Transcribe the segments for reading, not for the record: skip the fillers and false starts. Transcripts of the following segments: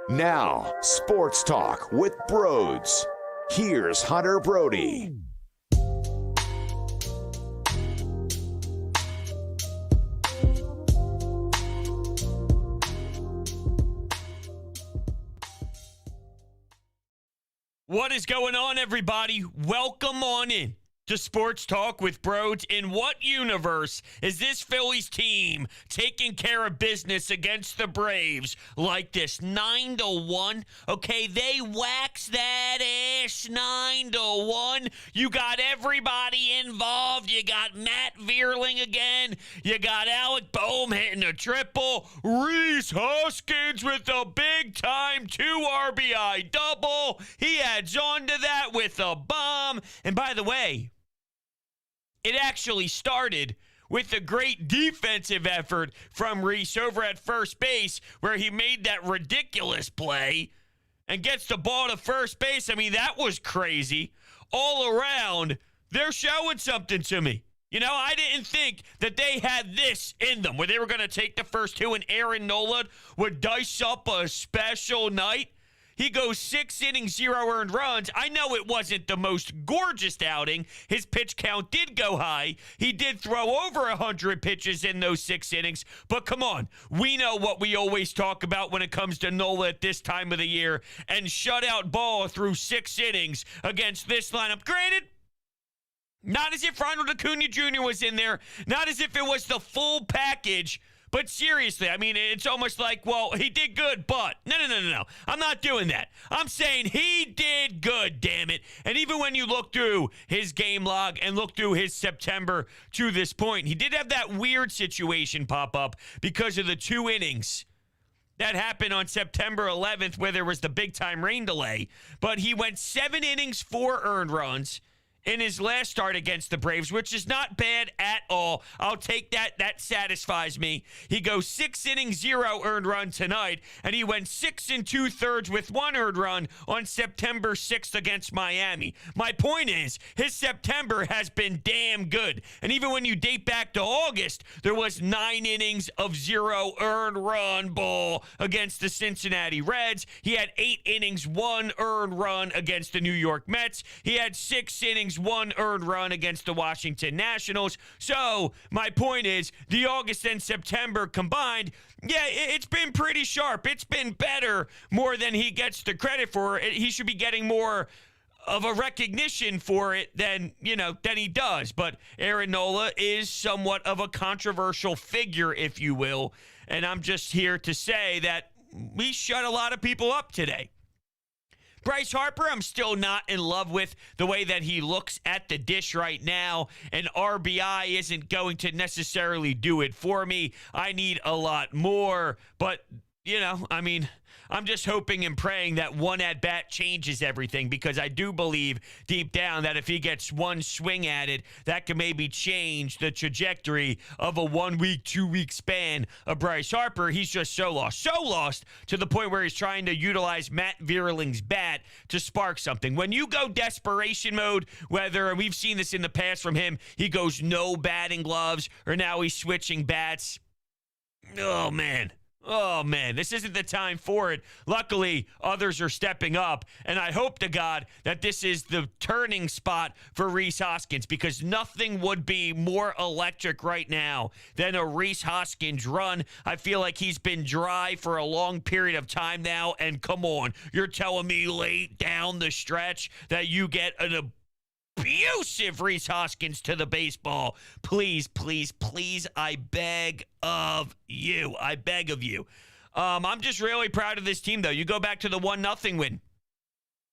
Now, Sports Talk with Broads. Here's Hunter Brody. What is going on, everybody? Welcome on in to Sports Talk with Broads. In what universe is this Phillies team taking care of business against the Braves like this? 9-1. Okay, they waxed that ass 9-1. You got everybody involved. You got Matt Vierling again. You got Alec Boehm hitting a triple. Rhys Hoskins with a big-time 2 RBI double. He adds on to that with a bomb. And by the way, it actually started with a great defensive effort from Rhys over at first base, where he made that ridiculous play and gets the ball to first base. I mean, that was crazy. All around, they're showing something to me. You know, I didn't think that they had this in them, where they were going to take the first two and Aaron Nola would dice up a special night. He goes 6 innings, 0 earned runs. I know it wasn't the most gorgeous outing. His pitch count did go high. He did throw over 100 pitches in those 6 innings. But come on, we know what we always talk about when it comes to Nola at this time of the year, and shutout ball through 6 innings against this lineup. Granted, not as if Ronald Acuna Jr. was in there, not as if it was the full package. But seriously, I mean, it's almost like, well, he did good, but no. I'm not doing that. I'm saying he did good, damn it. And even when you look through his game log and look through his September to this point, he did have that weird situation pop up because of the 2 innings that happened on September 11th where there was the big-time rain delay. But he went 7 innings, 4 earned runs in his last start against the Braves, which is not bad at all. I'll take that. That satisfies me. He goes 6 innings, 0 earned run tonight, and he went 6 2/3 with 1 earned run on September 6th against Miami. My point is, his September has been damn good. And even when you date back to August, there was 9 innings of 0 earned run ball against the Cincinnati Reds. He had 8 innings, 1 earned run against the New York Mets. He had 6 innings, 1 earned run against the Washington Nationals. So my point is, the August and September combined, yeah, it's been pretty sharp. It's been better more than he gets the credit for. He should be getting more of a recognition for it than he does. But Aaron Nola is somewhat of a controversial figure, if you will. And I'm just here to say that we shut a lot of people up today. Bryce Harper, I'm still not in love with the way that he looks at the dish right now. An RBI isn't going to necessarily do it for me. I need a lot more. But, I'm just hoping and praying that one at-bat changes everything, because I do believe deep down that if he gets one swing at it, that can maybe change the trajectory of a 1-week, 2-week span of Bryce Harper. He's just so lost to the point where he's trying to utilize Matt Vierling's bat to spark something. When you go desperation mode, whether we've seen this in the past from him, he goes no batting gloves, or now he's switching bats. Oh, man, this isn't the time for it. Luckily, others are stepping up, and I hope to God that this is the turning spot for Rhys Hoskins, because nothing would be more electric right now than a Rhys Hoskins run. I feel like he's been dry for a long period of time now, and come on, you're telling me late down the stretch that you get an abusive Rhys Hoskins to the baseball. Please, I beg of you. I'm just really proud of this team, though. You go back to the 1-0 win.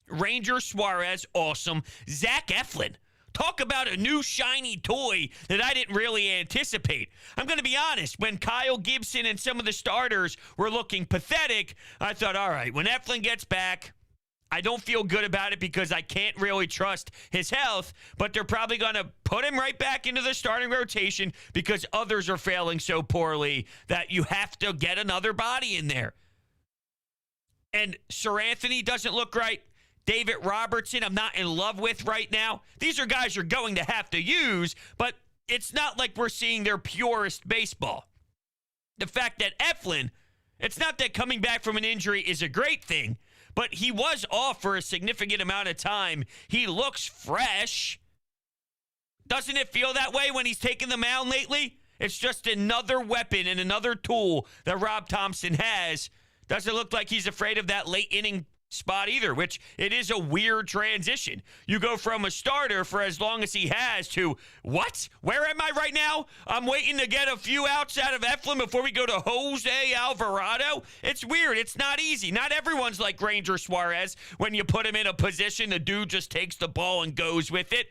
Ranger Suarez, awesome. Zac Eflin, talk about a new shiny toy that I didn't really anticipate. I'm going to be honest. When Kyle Gibson and some of the starters were looking pathetic, I thought, all right, when Eflin gets back, I don't feel good about it because I can't really trust his health, but they're probably going to put him right back into the starting rotation because others are failing so poorly that you have to get another body in there. And Sir Anthony doesn't look right. David Robertson, I'm not in love with right now. These are guys you're going to have to use, but it's not like we're seeing their purest baseball. The fact that Eflin It's not that coming back from an injury is a great thing, but he was off for a significant amount of time. He looks fresh. Doesn't it feel that way when he's taken the mound lately? It's just another weapon and another tool that Rob Thompson has. Doesn't look like he's afraid of that late inning spot either, which it is a weird transition. You go from a starter for as long as he has to, what? Where am I right now? I'm waiting to get a few outs out of Eflin before we go to Jose Alvarado. It's weird. It's not easy. Not everyone's like Ranger Suarez. When you put him in a position, the dude just takes the ball and goes with it.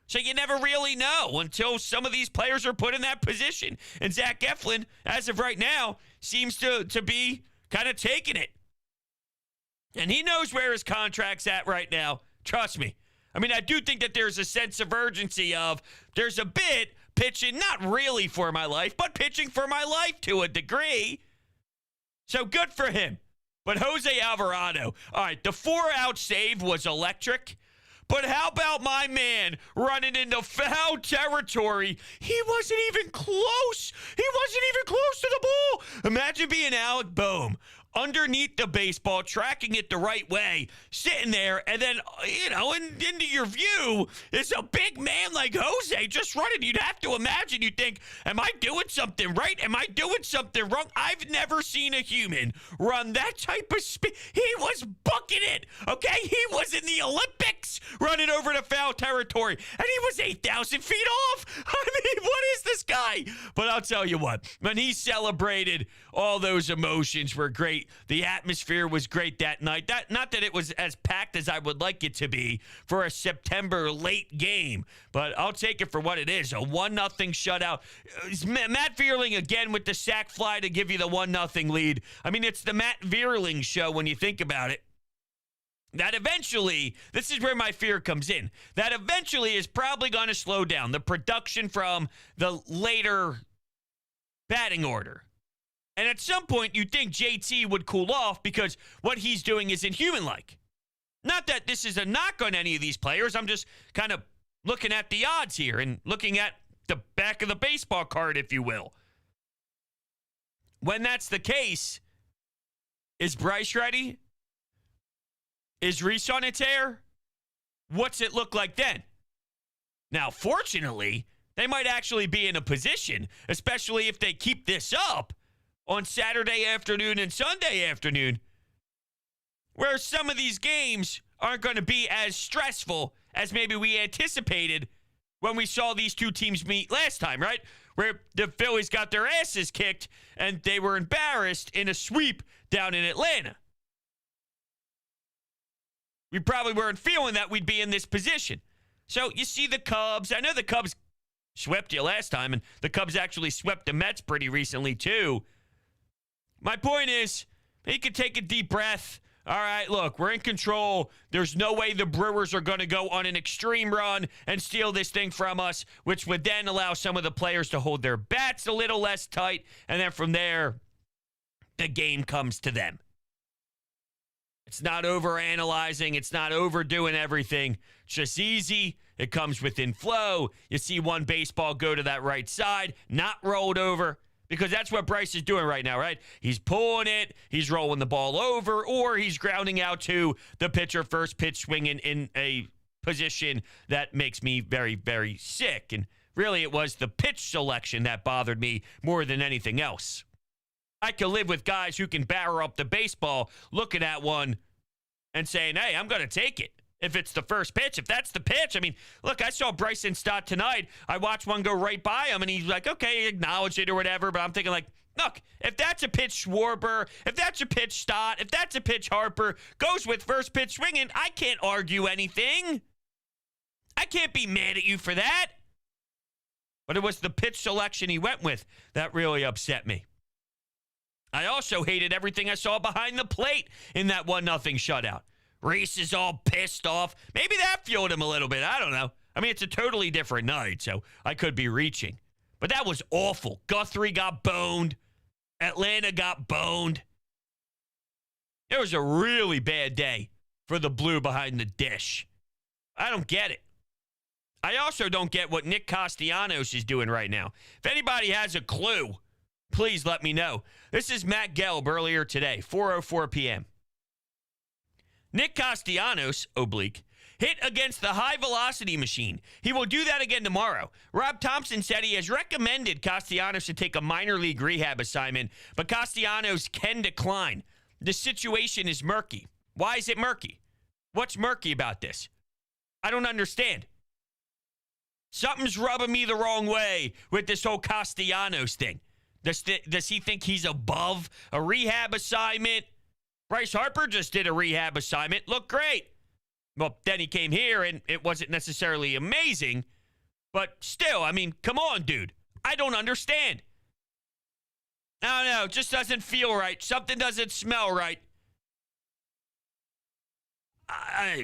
So you never really know until some of these players are put in that position. And Zac Eflin, as of right now, seems to be kind of taking it. And he knows where his contract's at right now. Trust me. I mean, I do think that there's a sense of urgency of there's a bit pitching, not really for my life, but pitching for my life to a degree. So good for him. But Jose Alvarado, all right, the 4-out save was electric. But how about my man running into foul territory? He wasn't even close. He wasn't even close to the ball. Imagine being Alec Boehm underneath the baseball, tracking it the right way, sitting there, and then, into your view is a big man like Jose just running. You'd have to imagine, you think, am I doing something right? Am I doing something wrong? I've never seen a human run that type of speed. He was booking it, okay? He was in the Olympics running over to foul territory, and he was 8,000 feet off. I mean, what is this guy? But I'll tell you what, when he celebrated, all those emotions were great. The atmosphere was great that night. Not that it was as packed as I would like it to be for a September late game, but I'll take it for what it is, a 1-0 shutout. Matt Vierling again with the sac fly to give you the 1-0 lead. I mean, it's the Matt Vierling show when you think about it. That eventually, this is where my fear comes in, that eventually is probably going to slow down the production from the later batting order. And at some point, you'd think JT would cool off because what he's doing isn't human-like. Not that this is a knock on any of these players. I'm just kind of looking at the odds here and looking at the back of the baseball card, if you will. When that's the case, is Bryce ready? Is Rhys on a tear? What's it look like then? Now, fortunately, they might actually be in a position, especially if they keep this up, on Saturday afternoon and Sunday afternoon, where some of these games aren't going to be as stressful as maybe we anticipated when we saw these two teams meet last time, right? Where the Phillies got their asses kicked and they were embarrassed in a sweep down in Atlanta. We probably weren't feeling that we'd be in this position. So you see the Cubs. I know the Cubs swept you last time, and the Cubs actually swept the Mets pretty recently too. My point is, you can take a deep breath. All right, look, we're in control. There's no way the Brewers are going to go on an extreme run and steal this thing from us, which would then allow some of the players to hold their bats a little less tight. And then from there, the game comes to them. It's not overanalyzing. It's not overdoing everything. It's just easy. It comes within flow. You see one baseball go to that right side, not rolled over. Because that's what Bryce is doing right now, right? He's pulling it, he's rolling the ball over, or he's grounding out to the pitcher first pitch swinging in a position that makes me very, very sick. And really, it was the pitch selection that bothered me more than anything else. I could live with guys who can barrel up the baseball, looking at one and saying, hey, I'm going to take it. If it's the first pitch, if that's the pitch. I mean, look, I saw Bryson Stott tonight. I watched one go right by him, and he's like, okay, acknowledge it or whatever. But I'm thinking, like, look, if that's a pitch Schwarber, if that's a pitch Stott, if that's a pitch Harper, goes with first pitch swinging, I can't argue anything. I can't be mad at you for that. But it was the pitch selection he went with that really upset me. I also hated everything I saw behind the plate in that 1-0 shutout. Rhys is all pissed off. Maybe that fueled him a little bit. I don't know. I mean, it's a totally different night, so I could be reaching. But that was awful. Guthrie got boned. Atlanta got boned. It was a really bad day for the blue behind the dish. I don't get it. I also don't get what Nick Castellanos is doing right now. If anybody has a clue please let me know. This is Matt Gelb earlier today, 4:04 p.m. Nick Castellanos, oblique, hit against the high-velocity machine. He will do that again tomorrow. Rob Thompson said he has recommended Castellanos to take a minor league rehab assignment, but Castellanos can decline. The situation is murky. Why is it murky? What's murky about this? I don't understand. Something's rubbing me the wrong way with this whole Castellanos thing. Does he think he's above a rehab assignment? Bryce Harper just did a rehab assignment. Looked great. Well, then he came here, and it wasn't necessarily amazing. But still, I mean, come on, dude. I don't understand. I don't know. It just doesn't feel right. Something doesn't smell right.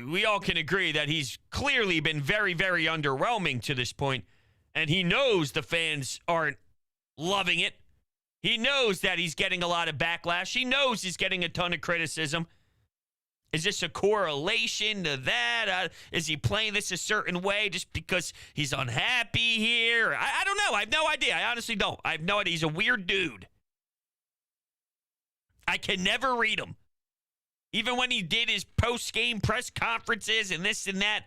We all can agree that he's clearly been very, very underwhelming to this point, and he knows the fans aren't loving it. He knows that he's getting a lot of backlash. He knows he's getting a ton of criticism. Is this a correlation to that? Is he playing this a certain way just because he's unhappy here? I don't know. I have no idea. I honestly don't. I have no idea. He's a weird dude. I can never read him. Even when he did his post-game press conferences and this and that,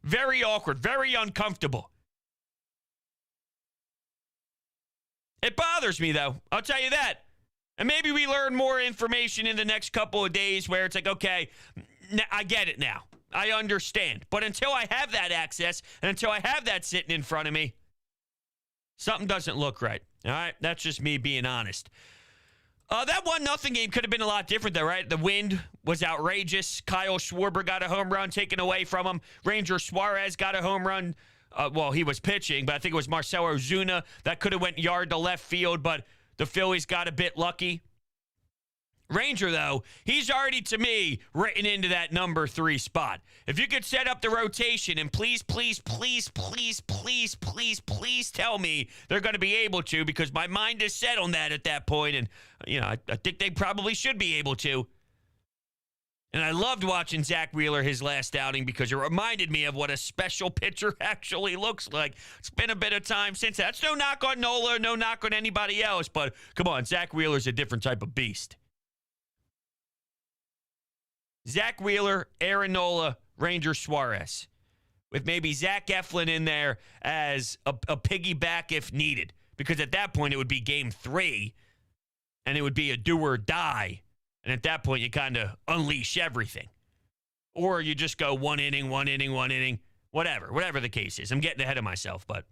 very awkward, very uncomfortable. It bothers me, though. I'll tell you that. And maybe we learn more information in the next couple of days where it's like, okay, I get it now. I understand. But until I have that access and until I have that sitting in front of me, something doesn't look right. All right? That's just me being honest. That 1-0 game could have been a lot different, though, right? The wind was outrageous. Kyle Schwarber got a home run taken away from him. Ranger Suarez got a home run. Well, he was pitching, but I think it was Marcell Ozuna that could have went yard to left field, but the Phillies got a bit lucky. Ranger, though, he's already, to me, written into that number 3 spot. If you could set up the rotation, and please, please, please, please, please, please, please tell me they're going to be able to, because my mind is set on that at that point, and, you know, I think they probably should be able to. And I loved watching Zack Wheeler his last outing because it reminded me of what a special pitcher actually looks like. It's been a bit of time since that. That's no knock on Nola, no knock on anybody else, but come on, Zack Wheeler's a different type of beast. Zack Wheeler, Aaron Nola, Ranger Suarez, with maybe Zac Eflin in there as a piggyback if needed, because at that point it would be game 3, and it would be a do or die. And at that point, you kind of unleash everything. Or you just go 1 inning, 1 inning, 1 inning, whatever the case is. I'm getting ahead of myself, but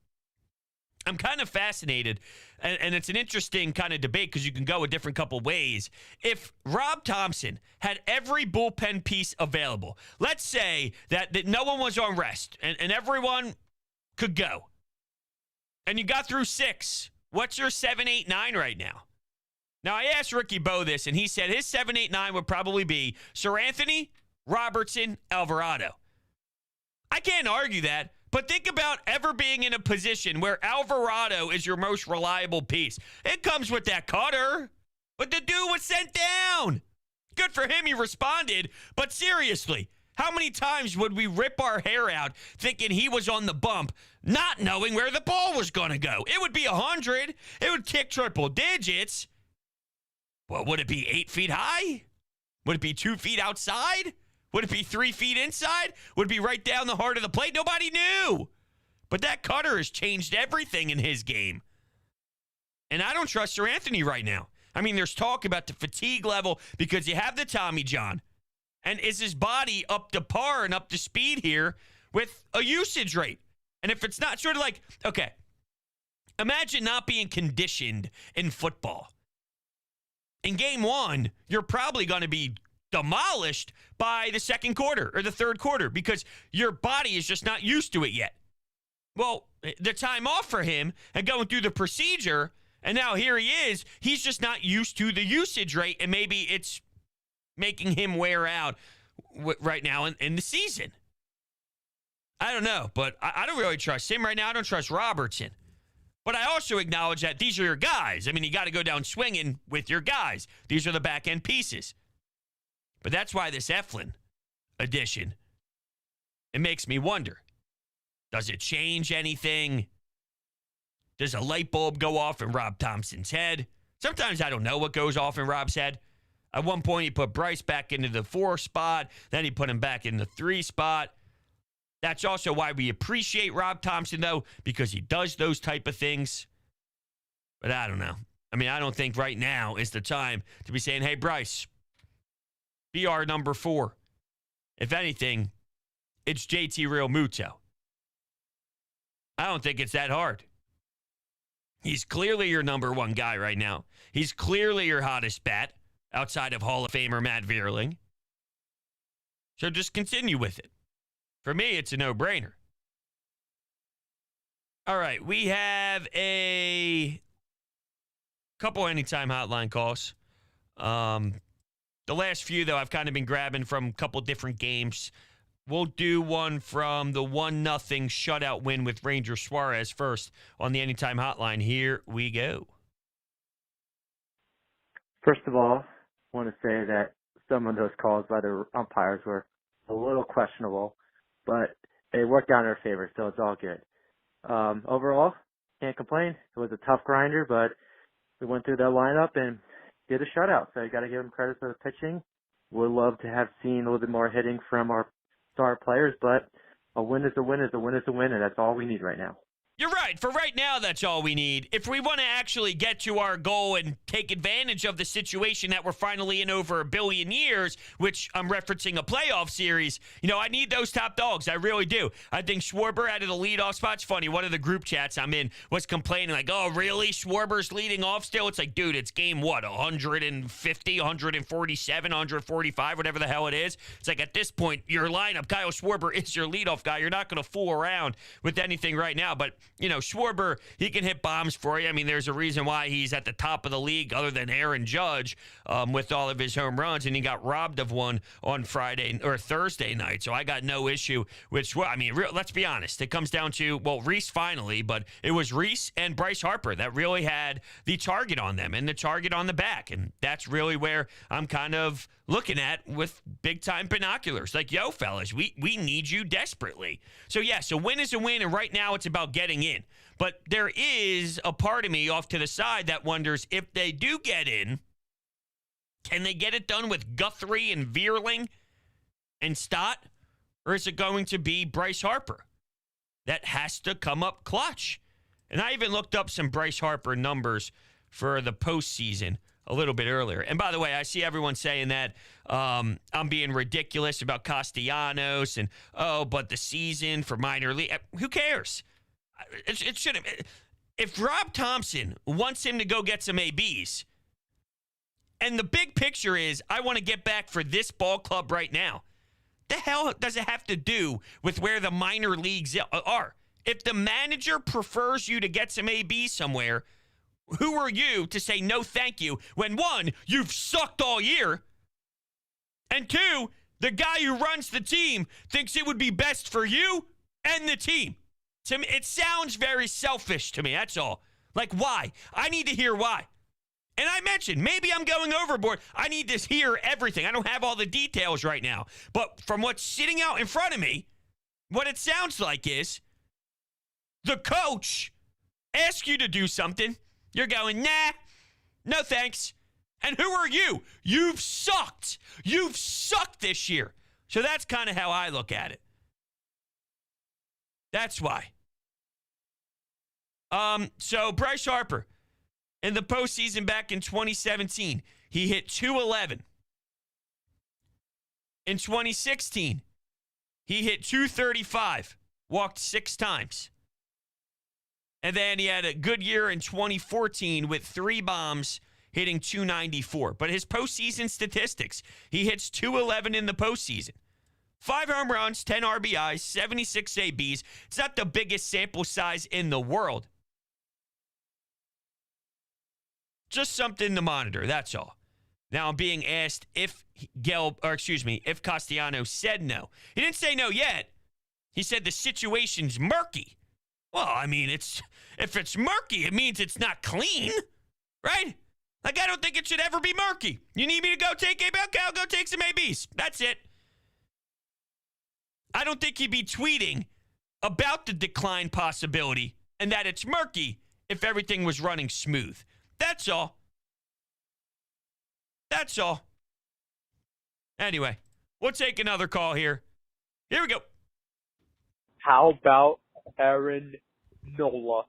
I'm kind of fascinated. And it's an interesting kind of debate because you can go a different couple ways. If Rob Thompson had every bullpen piece available, let's say that no one was on rest and everyone could go, and you got through 6, what's your 7, 8, 9 right now? Now, I asked Ricky Bo this, and he said his 7, 8, 9 would probably be Sir Anthony, Robertson, Alvarado. I can't argue that, but think about ever being in a position where Alvarado is your most reliable piece. It comes with that cutter, but the dude was sent down. Good for him, he responded, but seriously, how many times would we rip our hair out thinking he was on the bump, not knowing where the ball was going to go? It would be 100. It would kick triple digits. Well, would it be 8 feet high? Would it be 2 feet outside? Would it be 3 feet inside? Would it be right down the heart of the plate? Nobody knew. But that cutter has changed everything in his game. And I don't trust Sir Anthony right now. I mean, there's talk about the fatigue level because you have the Tommy John. And is his body up to par and up to speed here with a usage rate? And if it's not, sort of like, okay, imagine not being conditioned in football. In game 1, you're probably going to be demolished by the second quarter or the third quarter because your body is just not used to it yet. Well, the time off for him and going through the procedure, and now here he is, he's just not used to the usage rate, and maybe it's making him wear out right now in the season. I don't know, but I don't really trust him right now. I don't trust Robertson. But I also acknowledge that these are your guys. I mean, you got to go down swinging with your guys. These are the back-end pieces. But that's why this Eflin addition, it makes me wonder. Does it change anything? Does a light bulb go off in Rob Thompson's head? Sometimes I don't know what goes off in Rob's head. At one point, he put Bryce back into the 4 spot. Then he put him back in the 3 spot. That's also why we appreciate Rob Thomson, though, because he does those type of things. But I don't know. I mean, I don't think right now is the time to be saying, hey, Bryce, be our number 4. If anything, it's JT Real Muto. I don't think it's that hard. He's clearly your number 1 guy right now. He's clearly your hottest bat outside of Hall of Famer Matt Vierling. So just continue with it. For me, it's a no-brainer. All right, we have a couple anytime hotline calls. The last few, though, I've kind of been grabbing from a couple different games. We'll do one from the 1-0 shutout win with Ranger Suarez first on the anytime hotline. Here we go. First of all, I want to say that some of those calls by the umpires were a little questionable, but it worked out in our favor, so it's all good. Overall, can't complain. It was a tough grinder, but we went through that lineup and did a shutout, so you got to give them credit for the pitching. Would love to have seen a little bit more hitting from our star players, but a win is a win is a win is a win, and that's all we need right now. You're right. For right now, that's all we need. If we want to actually get to our goal and take advantage of the situation that we're finally in over 1 billion years, which I'm referencing a playoff series, I need those top dogs. I really do. I think Schwarber out of the leadoff spot. It's funny. One of the group chats I'm in was complaining like, oh, really? Schwarber's leading off still? It's like, dude, it's game what? 150, 147, 145, whatever the hell it is. It's like at this point, your lineup, Kyle Schwarber is your leadoff guy. You're not going to fool around with anything right now. But Schwarber, he can hit bombs for you. I mean, there's a reason why he's at the top of the league other than Aaron Judge with all of his home runs, and he got robbed of one on Friday or Thursday night. So I got no issue with Schwarber. I mean, let's be honest. It comes down to, Rhys finally, but it was Rhys and Bryce Harper that really had the target on them and the target on the back. And that's really where I'm kind of looking at with big-time binoculars. Like, yo, fellas, we need you desperately. So, yes, a win is a win, and right now it's about getting in. But there is a part of me off to the side that wonders if they do get in, can they get it done with Guthrie and Vierling and Stott? Or is it going to be Bryce Harper that has to come up clutch? And I even looked up some Bryce Harper numbers for the postseason a little bit earlier. And by the way, I see everyone saying that I'm being ridiculous about Castellanos and, but the season for minor league. Who cares? It shouldn't. If Rob Thomson wants him to go get some ABs, and the big picture is I want to get back for this ball club right now, the hell does it have to do with where the minor leagues are? If the manager prefers you to get some ABs somewhere, who are you to say no thank you when, 1, you've sucked all year, and 2, the guy who runs the team thinks it would be best for you and the team? To me, it sounds very selfish to me, that's all. Like, why? I need to hear why. And I mentioned, maybe I'm going overboard. I need to hear everything. I don't have all the details right now. But from what's sitting out in front of me, what it sounds like is the coach asks you to do something. You're going, nah, no thanks. And who are you? You've sucked. You've sucked this year. So that's kind of how I look at it. That's why. So Bryce Harper, in the postseason back in 2017, he hit .211. In 2016, he hit .235, walked 6 times. And then he had a good year in 2014 with 3 bombs, hitting .294. But his postseason statistics, he hits .211 in the postseason. 5 home runs, 10 RBIs, 76 ABs. It's not the biggest sample size in the world. Just something to monitor, that's all. Now I'm being asked if Castellanos said no. He didn't say no yet. He said the situation's murky. Well, I mean, if it's murky, it means it's not clean, right? Like, I don't think it should ever be murky. You need me to go take AB? Okay, I'll go take some ABs. That's it. I don't think he'd be tweeting about the decline possibility and that it's murky if everything was running smooth. That's all. That's all. Anyway, we'll take another call here. Here we go. How about Aaron Nola?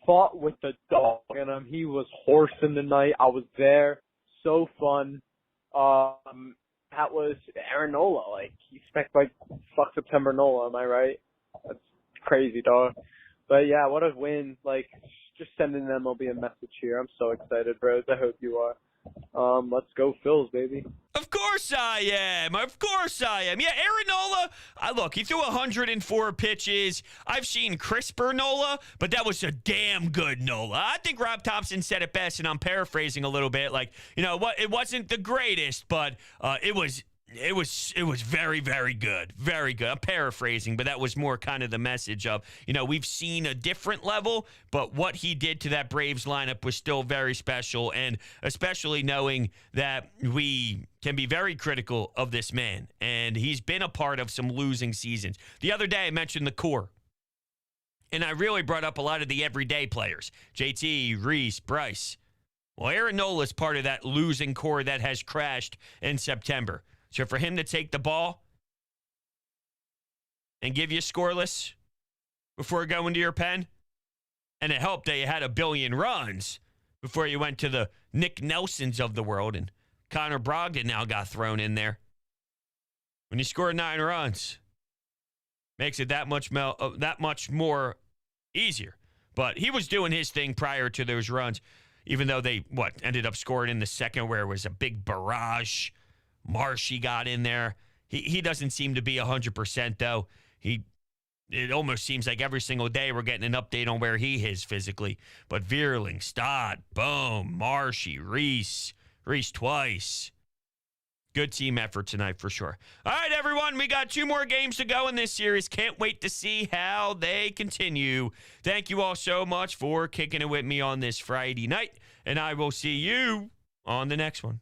Fought with the dog in him. He was horsing tonight. I was there. So fun. That was Aaron Nola. Like, you expect, like, fuck September Nola, am I right? That's crazy, dog. But, yeah, what a win. Like, just sending an MLB a message here. I'm so excited, bros. I hope you are. Let's go Phils, baby. Of course I am. Of course I am. Yeah, Aaron Nola, look, he threw 104 pitches. I've seen crisper Nola, but that was a damn good Nola. I think Rob Thompson said it best, and I'm paraphrasing a little bit. Like, you know what? It wasn't the greatest, but it was very, very good. Very good. I'm paraphrasing, but that was more kind of the message of, you know, we've seen a different level, but what he did to that Braves lineup was still very special, and especially knowing that we can be very critical of this man, and he's been a part of some losing seasons. The other day I mentioned the core, and I really brought up a lot of the everyday players, JT, Rhys, Bryce. Well, Aaron Nola is part of that losing core that has crashed in September. So for him to take the ball and give you scoreless before going to your pen, and it helped that you had a billion runs before you went to the Nick Nelsons of the world, and Connor Brogdon now got thrown in there. When you score 9 runs, makes it that much more easier. But he was doing his thing prior to those runs, even though they, ended up scoring in the second where it was a big barrage. Marshy got in there. He doesn't seem to be 100%, though. It almost seems like every single day we're getting an update on where he is physically. But Vierling, Stott, Bohm, Marshy, Rhys twice. Good team effort tonight for sure. All right, everyone, we got 2 more games to go in this series. Can't wait to see how they continue. Thank you all so much for kicking it with me on this Friday night, and I will see you on the next one.